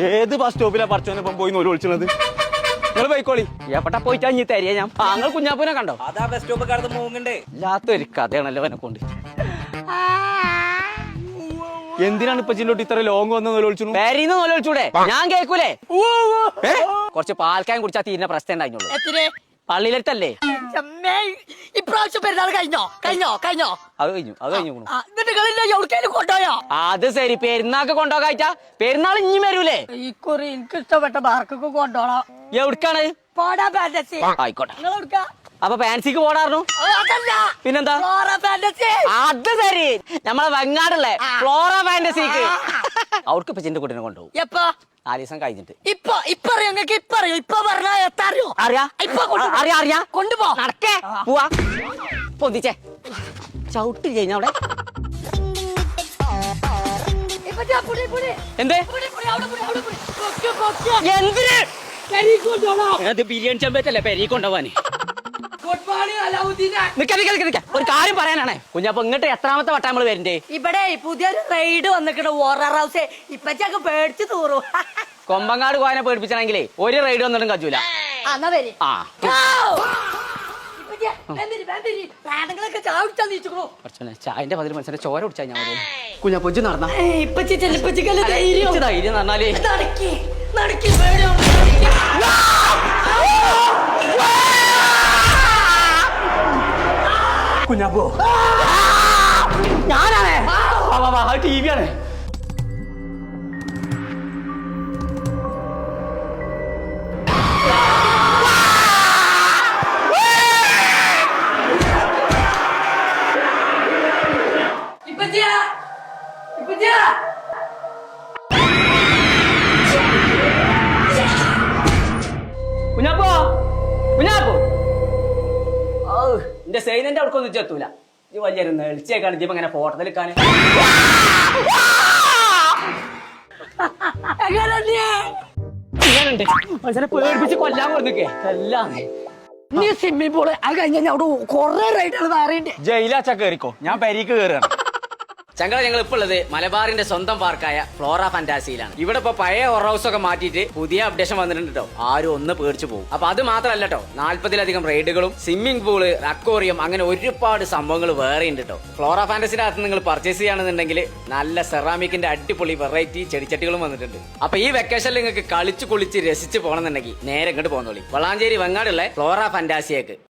ഏത് ബസ് സ്റ്റോപ്പിലാ പഠിച്ചോന്നിപ്പം പോയി നൂല് വിളിച്ചത്? നിങ്ങൾ പോയിക്കോളി. എവിടെ പോയിട്ടാ ഇനി തരിക ഞാൻ? നിങ്ങൾ കുഞ്ഞാപ്പൂനെ കണ്ടോ? അതാ ബസ് സ്റ്റോപ്പ് കടന്ന് മൂങ്ങണ്ടേ. ഇല്ലാത്തൊരു കഥയാണല്ലോ അവനെ കൊണ്ട്. എന്തിനാണ് ഇപ്പൊ ചിന്നോട്ട് ഇത്ര ലോങ് വന്ന് നൂല് വിളിച്ചു? പേരീന്ന് നൂല് വിളിച്ചൂടെ? ഞാൻ കേൾക്കൂലേ? കുറച്ച് പാൽക്കായം കുടിച്ചാ തീരുന്ന പ്രശ്നം ഉണ്ടായിരുന്നുള്ളൂ. പള്ളിയിലെടുത്തല്ലേ? ഇപ്രാവശ്യം പെരുന്നാൾ കഴിഞ്ഞോ? അത് കഴിഞ്ഞു. കൊണ്ടോയോ? അത് ശരി, പെരുന്നാൾക്ക് കൊണ്ടുപോകാ. പെരുന്നാൾ ഇനി വരൂലേ? ഇക്കുറി എനിക്ക് ഇഷ്ടപ്പെട്ട പാർക്കൊക്കെ കൊണ്ടോളാം. എവിടക്കാണ്? പോടാ ഫാന്റസി. ആയിക്കോട്ടെ. നിങ്ങൾ എവിടുക്കാ? അപ്പൊ ഫാൻസിക്ക് പോടായിരുന്നു. പിന്നെന്താ? Flora fantasy. അത് ശരി, നമ്മളെ വെങ്ങാടല്ലേ ഫ്ലോറ ഫാന്റസിക്ക്. അവർക്ക് ഇപ്പൊ ചിന്റെ കുട്ടീനെ കൊണ്ടുപോകും. എപ്പോ? 4 ദിവസം കഴിഞ്ഞിട്ട്. ഇപ്പൊ അറിയോ? നിങ്ങൾക്ക് ഇപ്പൊ അറിയോ? ഇപ്പൊ പറഞ്ഞാ എത്താറിയോ? അറിയാ കൊണ്ടുപോ. നടക്കേ പോവാ. പൊന്തിച്ചേ ചവിട്ടി കഴിഞ്ഞ അവിടെ എന്തേ? എന്തിന്? ബിരിയാണി ചെമ്പറ്റല്ലേ പെരി കൊണ്ടുപോവാന്. ഒരു കാര്യം പറയാനാണേ കുഞ്ഞാപ്പ, ഇങ്ങോട്ട് എത്രാമത്തെ വട്ടം നമ്മള് വരണ്ടേ? ഇവിടെ പുതിയൊരു റൈഡ് വന്നിട്ട് ഓറർ ഹൗസ് ഇപ്പച്ചൊക്കെ പേടിച്ചു തൂറു. കൊമ്പങ്ങാട് കോയനെ പേടിപ്പിച്ചാണെങ്കിലേ ഒരു റൈഡ് വന്നിട്ടും കജൂല. ചായന്റെ പതിൽ മനസ്സിലെ ചോര കുടിച്ചാ ഞാൻ കുഞ്ഞാപ്പൊച്ചു നടന്ന ധൈര്യം പറഞ്ഞാലേ കുഞ്ഞാപ്പോ ഞാനാണേ. ടി വി ആണ്. കുഞ്ഞാപ്പോ എന്റെ സൈനന്റെ അവിടക്കൊന്നും ചെത്തൂല. ഇത് വലിയൊരു നെളിച്ചേക്കാണ് ഇപ്പൊ ഇങ്ങനെ ഫോട്ടോ എടുക്കാൻ. മനുഷ്യനെ പേടിപ്പിച്ച് കൊല്ലാൻ കൊടുക്കേ എല്ലാം. നീ സ്വിമ്മിംഗ് പൂള് അത് കഴിഞ്ഞ അവിടെ കൊറേ റൈഡുകൾ വേറെയുണ്ട്. ജയിലാച്ച കേറിക്കോ, ഞാൻ പെരീക്ക് കേറുകയാണ്. ചങ്കള ഞങ്ങൾ ഇപ്പോൾ ഉള്ളത് മലബാറിന്റെ സ്വന്തം പാർക്കായ ഫ്ലോറ ഫാന്റാസിയിലാണ്. ഇവിടെ ഇപ്പൊ പഴയ ഹൊറർ ഹൗസ് ഒക്കെ മാറ്റിയിട്ട് പുതിയ അപ്ഡേഷൻ വന്നിട്ടുണ്ട് കേട്ടോ. ആരും ഒന്ന് പേടിച്ചു പോകും. അപ്പൊ അത് മാത്രമല്ല കേട്ടോ, 40-ലധികം റൈഡുകളും സ്വിമ്മിംഗ് പൂള്, അക്വേറിയം, അങ്ങനെ ഒരുപാട് സംഭവങ്ങൾ വേറെ ഉണ്ട് കേട്ടോ. ഫ്ലോറ ഫാന്റസിന്റെ അകത്ത് നിങ്ങൾ പർച്ചേസ് ചെയ്യുകയാണെന്നുണ്ടെങ്കിൽ നല്ല സെറാമിക്കിന്റെ അടിപൊളി വെറൈറ്റി ചെടിച്ചട്ടികളും വന്നിട്ടുണ്ട്. അപ്പൊ ഈ വെക്കേഷനിൽ നിങ്ങൾക്ക് കളിച്ച് കുളിച്ച് രസിച്ച് പോകണമെന്നുണ്ടെങ്കിൽ നേരെ ഇങ്ങോട്ട് പോകുന്നോളി. വളാഞ്ചേരി വെങ്ങാടുള്ള ഫ്ലോറ ഫാന്റാസിയേക്ക്.